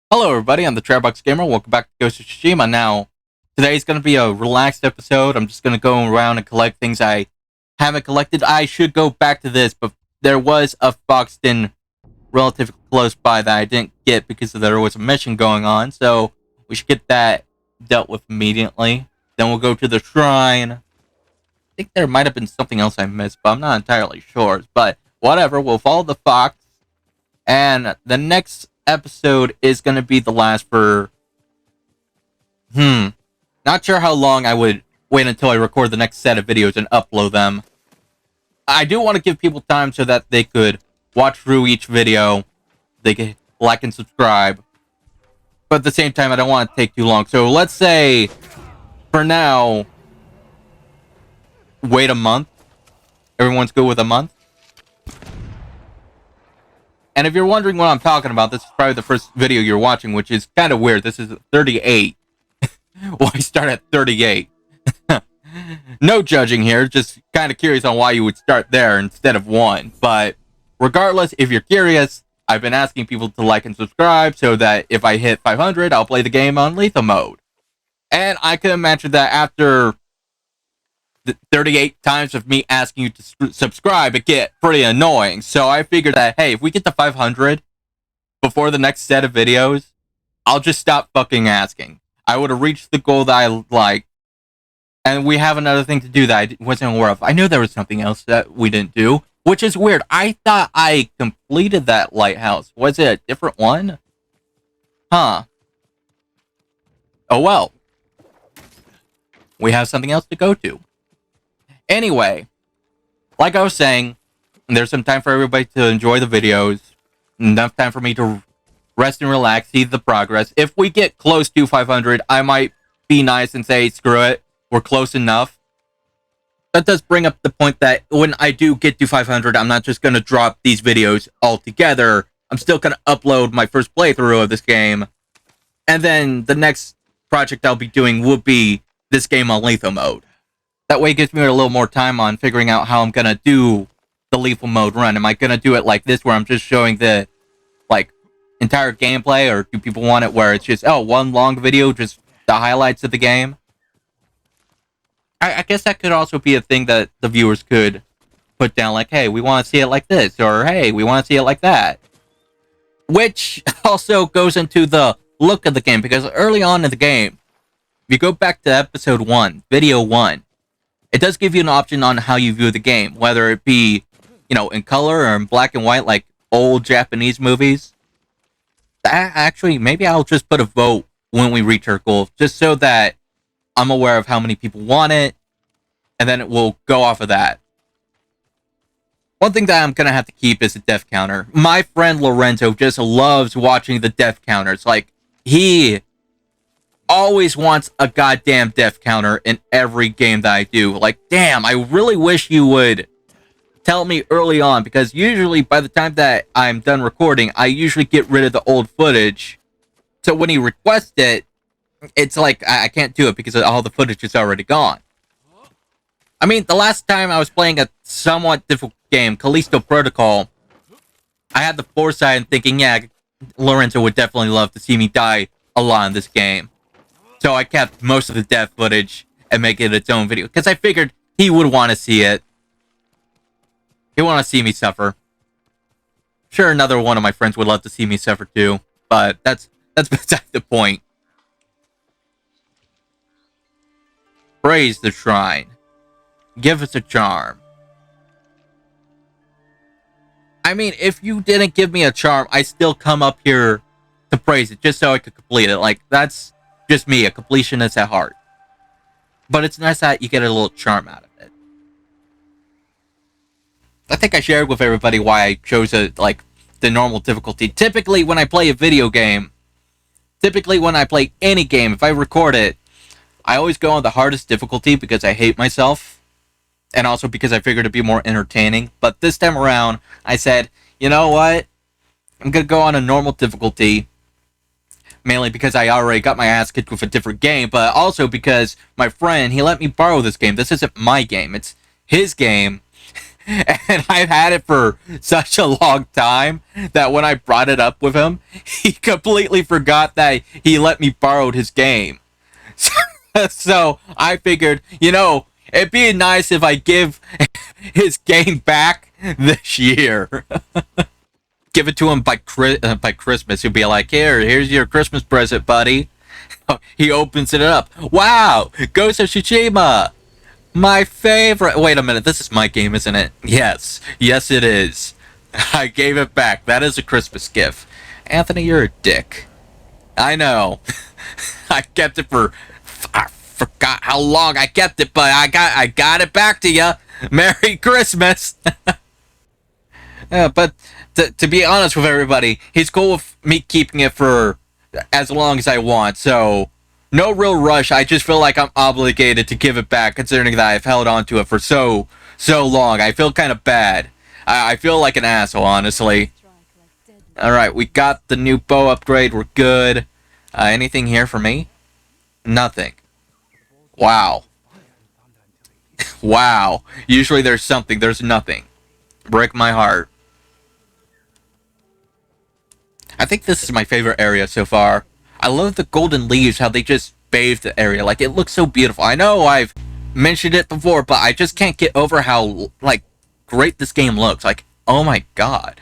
Hello, everybody. I'm the Trailbox Gamer. Welcome back to Ghost of Tsushima. Now, today's going to be a relaxed episode. I'm just going to go around and collect things I haven't collected. I should go back to this, but there was a Foxton relatively close by that I didn't get because there was a mission going on. So we should get that dealt with immediately. Then we'll go to the shrine. I think there might have been something else I missed, but I'm not entirely sure. But whatever, we'll follow the fox. And the next episode is going to be the last for not sure how long I would wait until I record the next set of videos and upload them. I do want to give people time so that they could watch through each video, they could like and subscribe, but at the same time I don't want to take too long. So let's say for now wait a month. Everyone's good with a month? And if you're wondering what I'm talking about, this is probably the first video you're watching, which is kind of weird. This is 38. Why start at 38? No judging here, just kind of curious on why you would start there instead of 1. But regardless, if you're curious, I've been asking people to like and subscribe so that if I hit 500, I'll play the game on lethal mode. And I can imagine that after 38 times of me asking you to subscribe, it get pretty annoying. So I figured that, hey, if we get to 500 before the next set of videos, I'll just stop fucking asking. I would have reached the goal that I like. And we have another thing to do that I wasn't aware of. I knew there was something else that we didn't do, which is weird. I thought I completed that lighthouse. Was it a different one? Huh. Oh well. We have something else to go to. Anyway, like I was saying, there's some time for everybody to enjoy the videos. Enough time for me to rest and relax, see the progress. If we get close to 500, I might be nice and say, screw it, we're close enough. That does bring up the point that when I do get to 500, I'm not just going to drop these videos altogether. I'm still going to upload my first playthrough of this game. And then the next project I'll be doing will be this game on lethal mode. That way it gives me a little more time on figuring out how I'm going to do the lethal mode run. Am I going to do it like this where I'm just showing the entire gameplay, or do people want it where it's just, one long video, just the highlights of the game? I guess that could also be a thing that the viewers could put down, like, hey, we want to see it like this, or hey, we want to see it like that. Which also goes into the look of the game, because early on in the game, if you go back to episode 1, video 1, it does give you an option on how you view the game, whether it be, in color or in black and white, like old Japanese movies. Actually, maybe I'll just put a vote when we reach our goal, just so that I'm aware of how many people want it, and then it will go off of that. One thing that I'm going to have to keep is a death counter. My friend Lorenzo just loves watching the death counters. Like, he always wants a goddamn death counter in every game that I do. Like, damn, I really wish you would tell me early on, because usually by the time that I'm done recording, I usually get rid of the old footage. So when he requests it, it's like, I can't do it because all the footage is already gone. I mean, the last time I was playing a somewhat difficult game, Callisto Protocol, I had the foresight and thinking, yeah, Lorenzo would definitely love to see me die a lot in this game. So I kept most of the death footage and make it its own video, because I figured he would want to see it. He would want to see me suffer. Sure, another one of my friends would love to see me suffer too, but that's beside the point. Praise the shrine. Give us a charm. I mean, if you didn't give me a charm, I still come up here to praise it, just so I could complete it. Like, that's just me, a completionist at heart. But it's nice that you get a little charm out of it. I think I shared with everybody why I chose the normal difficulty. Typically, when I play a video game, when I play any game, if I record it, I always go on the hardest difficulty because I hate myself, and also because I figured it'd be more entertaining. But this time around, I said, you know what? I'm gonna go on a normal difficulty, mainly because I already got my ass kicked with a different game, but also because my friend, he let me borrow this game. This isn't my game, it's his game. And I've had it for such a long time that when I brought it up with him, he completely forgot that he let me borrow his game. So I figured, it'd be nice if I give his game back this year. Give it to him by Christmas. He'll be like, here's your Christmas present, buddy. He opens it up. Wow, Ghost of Tsushima. My favorite. Wait a minute, this is my game, isn't it? Yes, it is. I gave it back. That is a Christmas gift. Anthony, you're a dick. I know. I kept it for. I forgot how long I kept it, but I got it back to you. Merry Christmas. But to be honest with everybody, he's cool with me keeping it for as long as I want. So no real rush. I just feel like I'm obligated to give it back, considering that I've held on to it for so long. I feel kind of bad. I feel like an asshole, honestly. Alright, we got the new bow upgrade. We're good. Anything here for me? Nothing. Wow. Wow. Usually there's something. There's nothing. Break my heart. I think this is my favorite area so far. I love the golden leaves, how they just bathe the area. Like, it looks so beautiful. I know I've mentioned it before, but I just can't get over how, great this game looks. Like, oh my god.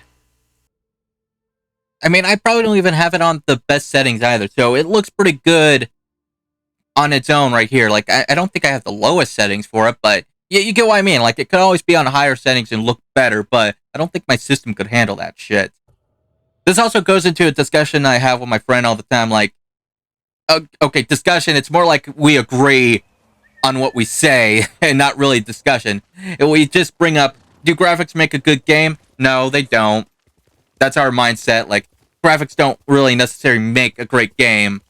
I mean, I probably don't even have it on the best settings either, so it looks pretty good on its own right here. Like, I don't think I have the lowest settings for it, but yeah, you get what I mean. Like, it could always be on higher settings and look better, but I don't think my system could handle that shit. This also goes into a discussion I have with my friend all the time, like, okay, discussion, it's more like we agree on what we say, and not really discussion. We just bring up, do graphics make a good game? No, they don't. That's our mindset. Like, graphics don't really necessarily make a great game.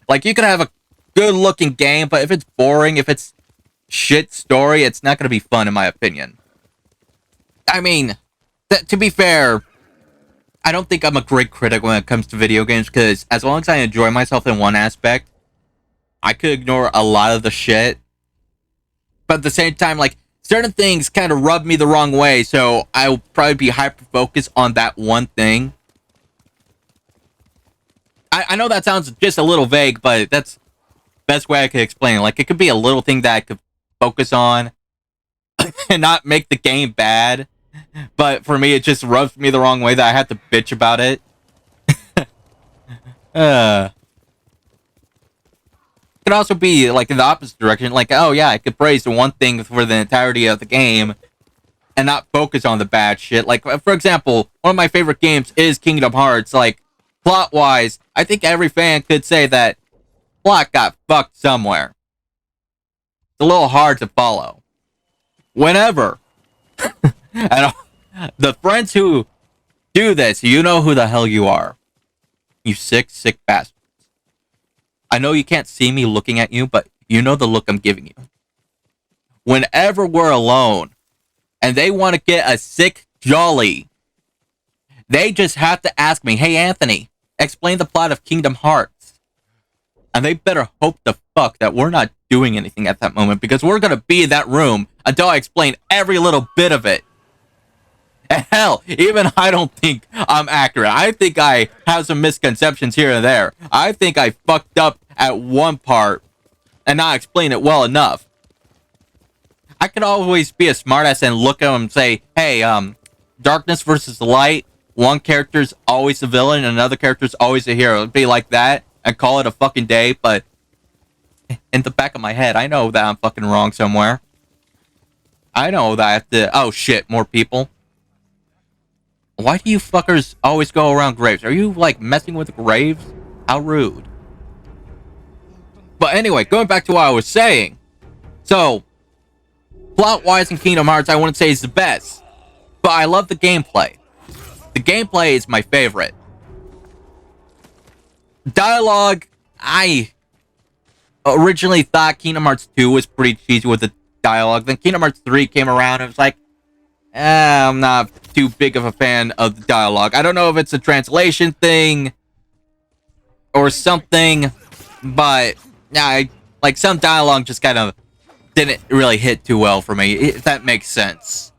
Like, you could have a good-looking game, but if it's boring, if it's shit story, it's not going to be fun, in my opinion. I mean, to be fair, I don't think I'm a great critic when it comes to video games, because as long as I enjoy myself in one aspect, I could ignore a lot of the shit. But at the same time, like, certain things kind of rub me the wrong way, so I'll probably be hyper-focused on that one thing. I know that sounds just a little vague, but that's the best way I could explain it. Like, it could be a little thing that I could focus on and not make the game bad. But for me, it just rubs me the wrong way that I have to bitch about it. It could also be, like, in the opposite direction. Like, oh yeah, I could praise the one thing for the entirety of the game and not focus on the bad shit. Like, for example, one of my favorite games is Kingdom Hearts. Like, plot-wise, I think every fan could say that plot got fucked somewhere. It's a little hard to follow. Whenever. And the friends who do this, you know who the hell you are. You sick bastards. I know you can't see me looking at you, but you know the look I'm giving you. Whenever we're alone, and they want to get a sick jolly, they just have to ask me, hey Anthony, explain the plot of Kingdom Hearts. And they better hope the fuck that we're not doing anything at that moment, because we're gonna be in that room until I explain every little bit of it. And hell, even I don't think I'm accurate. I think I have some misconceptions here and there. I think I fucked up at one part and not explain it well enough. I could always be a smartass and look at them and say, hey, darkness versus light, one character's always the villain and another character's always a hero. It'd be like that and call it a fucking day, but in the back of my head, I know that I'm fucking wrong somewhere. I know that I have to... Oh shit, more people. Why do you fuckers always go around graves? Are you, like, messing with graves? How rude. But anyway, going back to what I was saying. So, plot-wise in Kingdom Hearts, I wouldn't say is the best. But I love the gameplay. The gameplay is my favorite. Dialogue, I originally thought Kingdom Hearts 2 was pretty cheesy with the dialogue. Then Kingdom Hearts 3 came around and it was like, I'm not too big of a fan of the dialogue. I don't know if it's a translation thing or something, but yeah, like some dialogue just kind of didn't really hit too well for me, if that makes sense.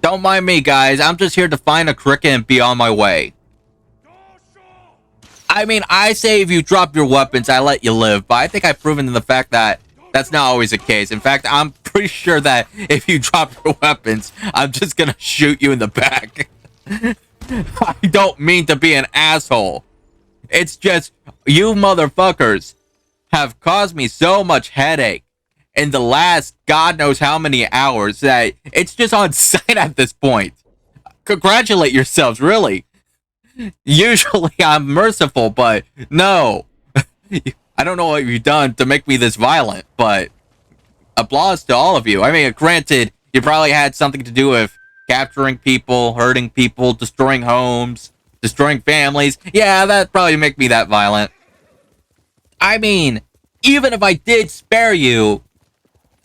Don't mind me, guys. I'm just here to find a cricket and be on my way. I mean, I say if you drop your weapons, I let you live, but I think I've proven to the fact that that's not always the case. In fact, I'm pretty sure that if you drop your weapons, I'm just gonna shoot you in the back. I don't mean to be an asshole. It's just, you motherfuckers have caused me so much headache in the last God knows how many hours that it's just on sight at this point. Congratulate yourselves, really. Usually I'm merciful, but no. I don't know what you've done to make me this violent, but applause to all of you. I mean, granted, you probably had something to do with capturing people, hurting people, destroying homes, destroying families. Yeah, that probably make me that violent. I mean, even if I did spare you,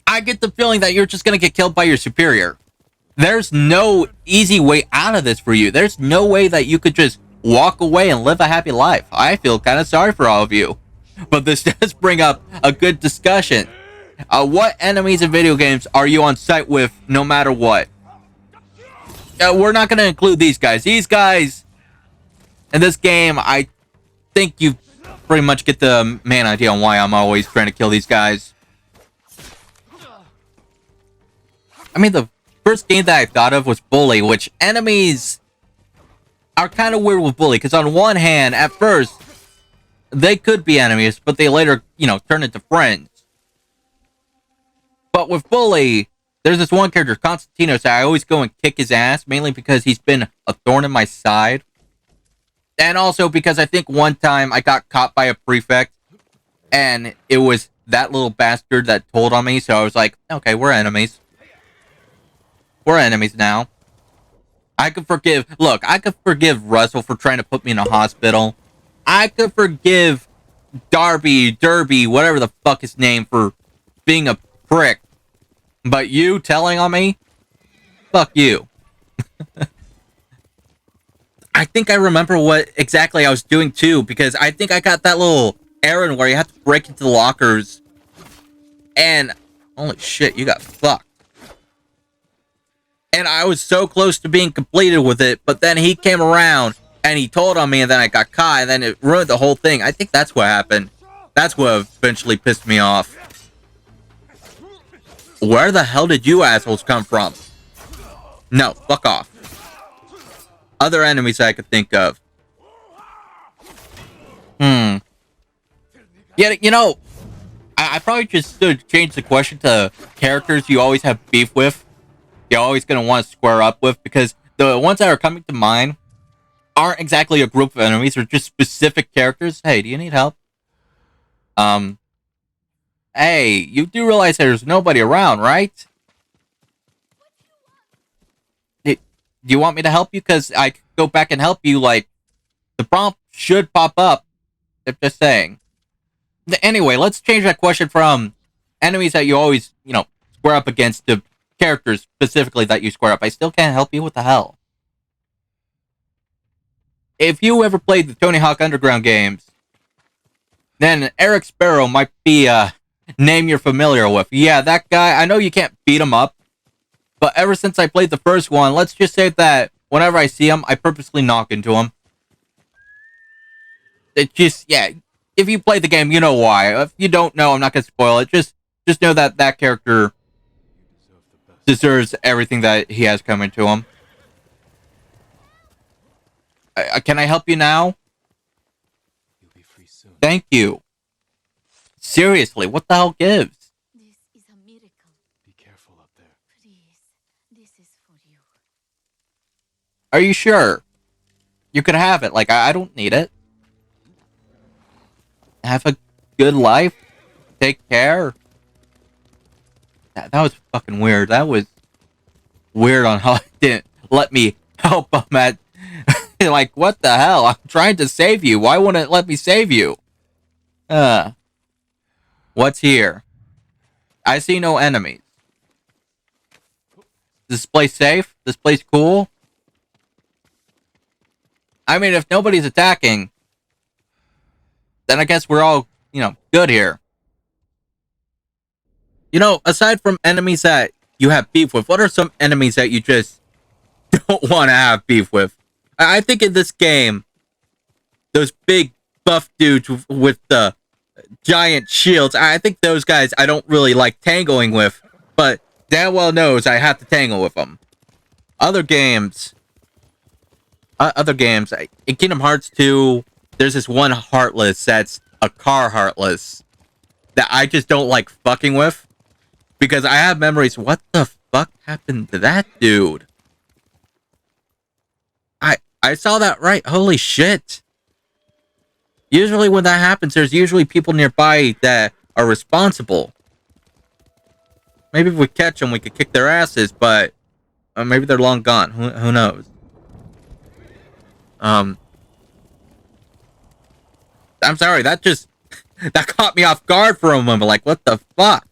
I get the feeling that you're just gonna get killed by your superior. There's no easy way out of this for you. There's no way that you could just walk away and live a happy life. I feel kind of sorry for all of you. But this does bring up a good discussion. What enemies in video games are you on sight with no matter what? We're not going to include these guys. These guys in this game, I think you pretty much get the main idea on why I'm always trying to kill these guys. I mean, the first game that I thought of was Bully, which enemies are kind of weird with Bully, because on one hand, at first, they could be enemies, but they later, turn into friends. But with Bully, there's this one character, Constantinos, that I always go and kick his ass, mainly because he's been a thorn in my side. And also because I think one time I got caught by a prefect, and it was that little bastard that told on me, so I was like, okay, we're enemies. We're enemies now. I could forgive Russell for trying to put me in a hospital. I could forgive Derby, whatever the fuck his name, for being a prick. But you telling on me? Fuck you. I think I remember what exactly I was doing too, because I think I got that little errand where you have to break into the lockers. And holy shit, you got fucked. And I was so close to being completed with it, but then he came around and he told on me, and then I got caught, and then it ruined the whole thing. I think that's what happened. That's what eventually pissed me off. Where the hell did you assholes come from? No, fuck off. Other enemies I could think of. Yeah, I probably just should change the question to characters you always have beef with. You're always going to want to square up with, because the ones that are coming to mind aren't exactly a group of enemies. They're just specific characters. Hey, do you need help? Hey, you do realize there's nobody around, right? Do you want me to help you? Because I could go back and help you, like, the prompt should pop up. I'm just saying. Anyway, let's change that question from enemies that you always, square up against to characters specifically that you square up. I still can't help you. What the hell? If you ever played the Tony Hawk Underground games, then Eric Sparrow might be a name you're familiar with. Yeah, that guy, I know you can't beat him up, but ever since I played the first one, let's just say that whenever I see him, I purposely knock into him. It just, yeah, if you play the game, you know why. If you don't know, I'm not going to spoil it. Just know that that character deserves everything that he has coming to him. Can I help you now? You'll be free soon. Thank you. Seriously, what the hell gives? This is a miracle. Be careful up there. Please, this is for you. Are you sure? You could have it. Like, I don't need it. Have a good life. Take care. That was fucking weird. That was weird on how it didn't let me help him at... like, what the hell? I'm trying to save you. Why wouldn't it let me save you? What's here? I see no enemies. Is this place safe? This place cool? I mean, if nobody's attacking, then I guess we're all, good here. Aside from enemies that you have beef with, what are some enemies that you just don't want to have beef with. I think in this game, those big buff dudes with the giant shields, I think those guys I don't really like tangoing with, but damn well knows I have to tangle with them. Other games, in Kingdom Hearts 2, there's this one Heartless that's a car Heartless that I just don't like fucking with because I have memories. What the fuck happened to that dude? I saw that right. Holy shit. Usually when that happens, there's usually people nearby that are responsible. Maybe if we catch them, we could kick their asses, but maybe they're long gone. Who knows? I'm sorry, that caught me off guard for a moment. Like, what the fuck?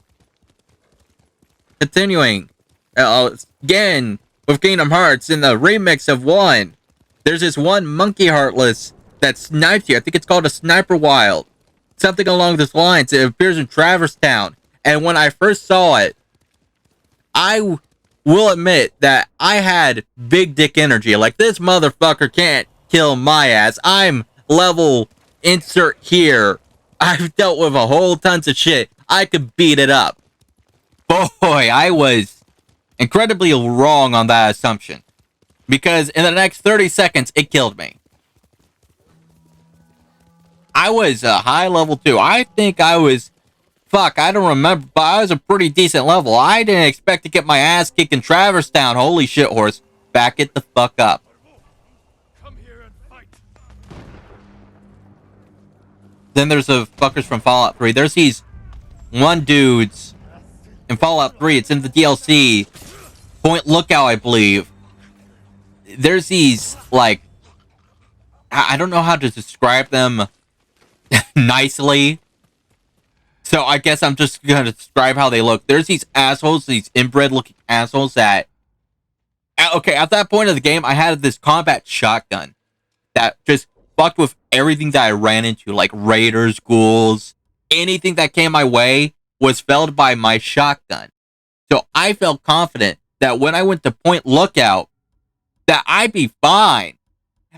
Continuing. Again, with Kingdom Hearts, in the remix of 1, there's this one monkey Heartless that snipes you. I think it's called a Sniper Wild. Something along those lines. It appears in Traverse Town. And when I first saw it, I will admit that I had big dick energy. Like, this motherfucker can't kill my ass. I'm level insert here. I've dealt with a whole tons of shit. I could beat it up. Boy, I was incredibly wrong on that assumption. Because in the next 30 seconds, it killed me. I was a high level too. I think I was... Fuck, I don't remember, but I was a pretty decent level. I didn't expect to get my ass kicked in Traverse Town. Holy shit, horse. Back it the fuck up. Come here and fight. Then there's the fuckers from Fallout 3. There's these one dudes in Fallout 3. It's in the DLC. Point Lookout, I believe. There's these, like... I don't know how to describe them nicely. So I guess I'm just going to describe how they look. There's these assholes, these inbred-looking assholes that... Okay, at that point of the game, I had this combat shotgun that just fucked with everything that I ran into, like raiders, ghouls, anything that came my way was felled by my shotgun. So I felt confident that when I went to Point Lookout, that I'd be fine.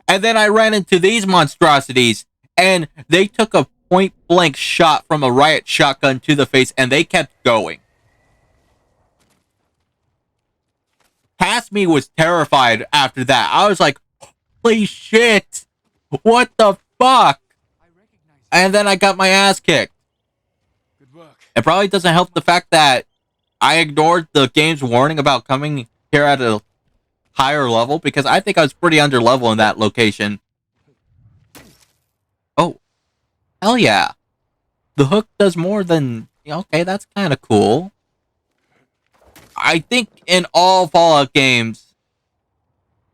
And then I ran into these monstrosities, and they took a point-blank shot from a riot shotgun to the face, and they kept going. Past me was terrified after that. I was like, holy shit! What the fuck? And then I got my ass kicked. Good work. It probably doesn't help the fact that I ignored the game's warning about coming here at a higher level, because I think I was pretty under level in that location. Oh. Hell yeah. The hook does more than... Okay, that's kind of cool. I think in all Fallout games,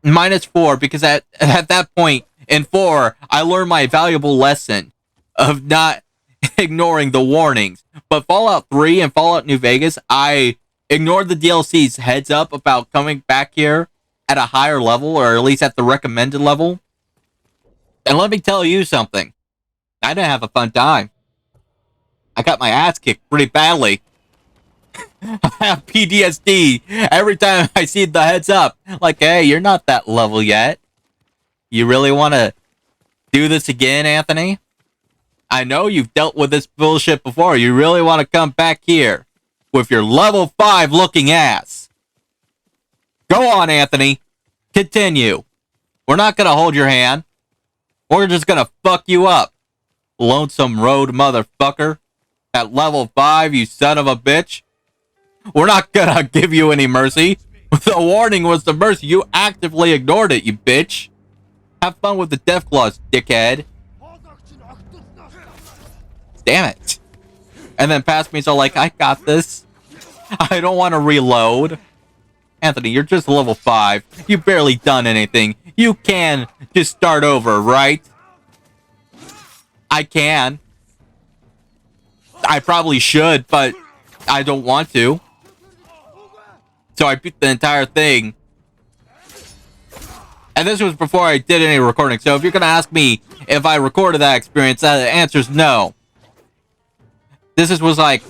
-4, because at that point, in 4, I learned my valuable lesson of not ignoring the warnings. But Fallout 3 and Fallout New Vegas, I ignored the DLC's heads up about coming back here at a higher level, or at least at the recommended level. And let me tell you something. I didn't have a fun time. I got my ass kicked pretty badly. I have PTSD every time I see the heads up. Like, hey, you're not that level yet. You really want to do this again, Anthony? I know you've dealt with this bullshit before. You really want to come back here with your level 5 looking ass. Go on, Anthony. Continue. We're not going to hold your hand. We're just going to fuck you up. Lonesome road motherfucker. At level 5, you son of a bitch. We're not going to give you any mercy. The warning was the mercy. You actively ignored it, you bitch. Have fun with the Deathclaws, dickhead. Damn it. And then past me's all like, I got this. I don't want to reload. Anthony, you're just level 5. You've barely done anything. You can just start over, right? I can. I probably should, but I don't want to. So I beat the entire thing. And this was before I did any recording. So if you're going to ask me if I recorded that experience, the answer is no. This was like,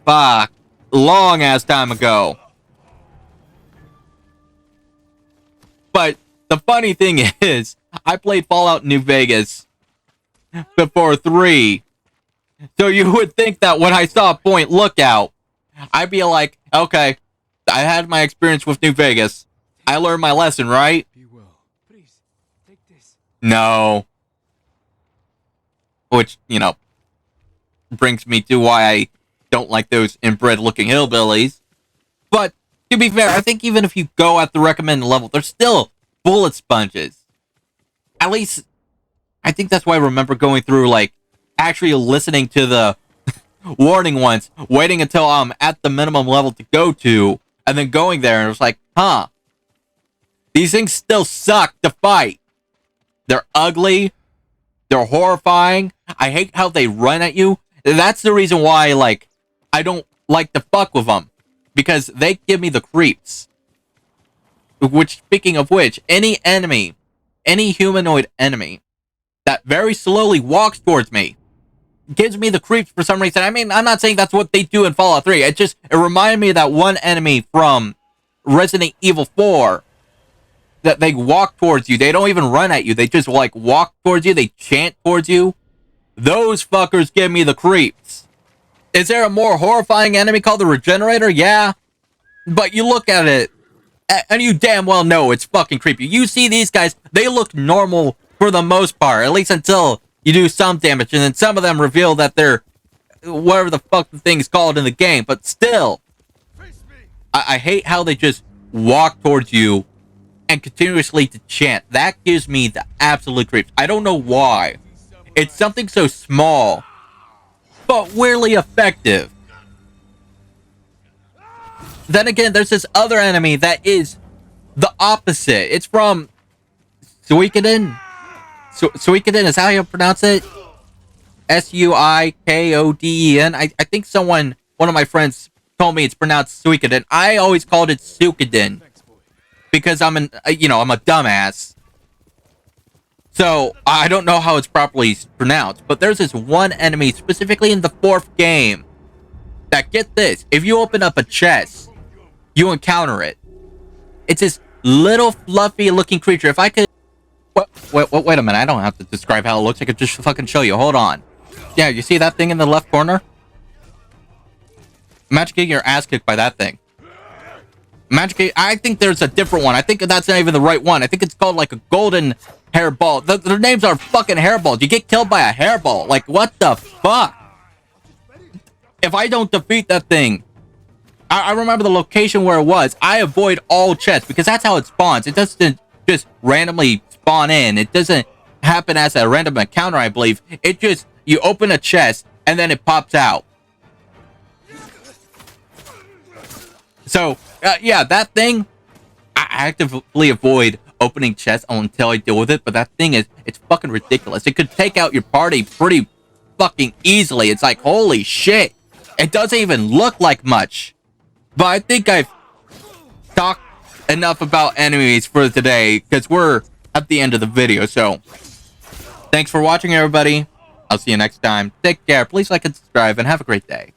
fuck, long ass time ago. But the funny thing is, I played Fallout New Vegas before 3. So you would think that when I saw Point Lookout, I'd be like, okay, I had my experience with New Vegas. I learned my lesson, right? Be well. Please, take this. No. Which, you know, brings me to why I don't like those inbred-looking hillbillies. But, to be fair, I think even if you go at the recommended level, there's still bullet sponges. At least, I think that's why I remember going through, like, actually listening to the warning ones, waiting until I'm at the minimum level to go to, and then going there, and it was like, huh. These things still suck to fight. They're ugly. They're horrifying. I hate how they run at you. That's the reason why, like, I don't like to fuck with them. Because they give me the creeps. Which, speaking of which, any enemy, any humanoid enemy that very slowly walks towards me gives me the creeps for some reason. I mean, I'm not saying that's what they do in Fallout 3. It reminded me of that one enemy from Resident Evil 4 that they walk towards you. They don't even run at you. They just, like, walk towards you. They chant towards you. Those fuckers give me the creeps. Is there a more horrifying enemy called the Regenerator? Yeah. But you look at it, and you damn well know it's fucking creepy. You see these guys, they look normal for the most part, at least until you do some damage, and then some of them reveal that they're whatever the fuck the thing's called in the game. But still, I hate how they just walk towards you and continuously to chant. That gives me the absolute creeps. I don't know why. It's something so small, but weirdly effective. Then again, there's this other enemy that is the opposite. It's from Suikoden. Suikoden, is how you pronounce it? Suikoden. I think one of my friends told me it's pronounced Suikoden. I always called it Suikoden because I'm a dumbass. So I don't know how it's properly pronounced, but there's this one enemy specifically in the 4th game that, get this, if you open up a chest, you encounter it. It's this little fluffy looking creature. If I could... Wait a minute. I don't have to describe how it looks. I could just fucking show you. Hold on. Yeah, you see that thing in the left corner? Imagine getting your ass kicked by that thing. I think there's a different one. I think that's not even the right one. I think it's called like a golden hairball. Their names are fucking hairballs. You get killed by a hairball. Like, what the fuck? If I don't defeat that thing, I remember the location where it was. I avoid all chests because that's how it spawns. It doesn't just randomly spawn in. It doesn't happen as a random encounter, I believe. It just, you open a chest and then it pops out. So, yeah, that thing, I actively avoid opening chests until I deal with it, but that thing it's fucking ridiculous. It could take out your party pretty fucking easily. It's like, holy shit. It doesn't even look like much. But I think I've talked enough about enemies for today, because we're at the end of the video. So, thanks for watching, everybody. I'll see you next time. Take care. Please like and subscribe, and have a great day.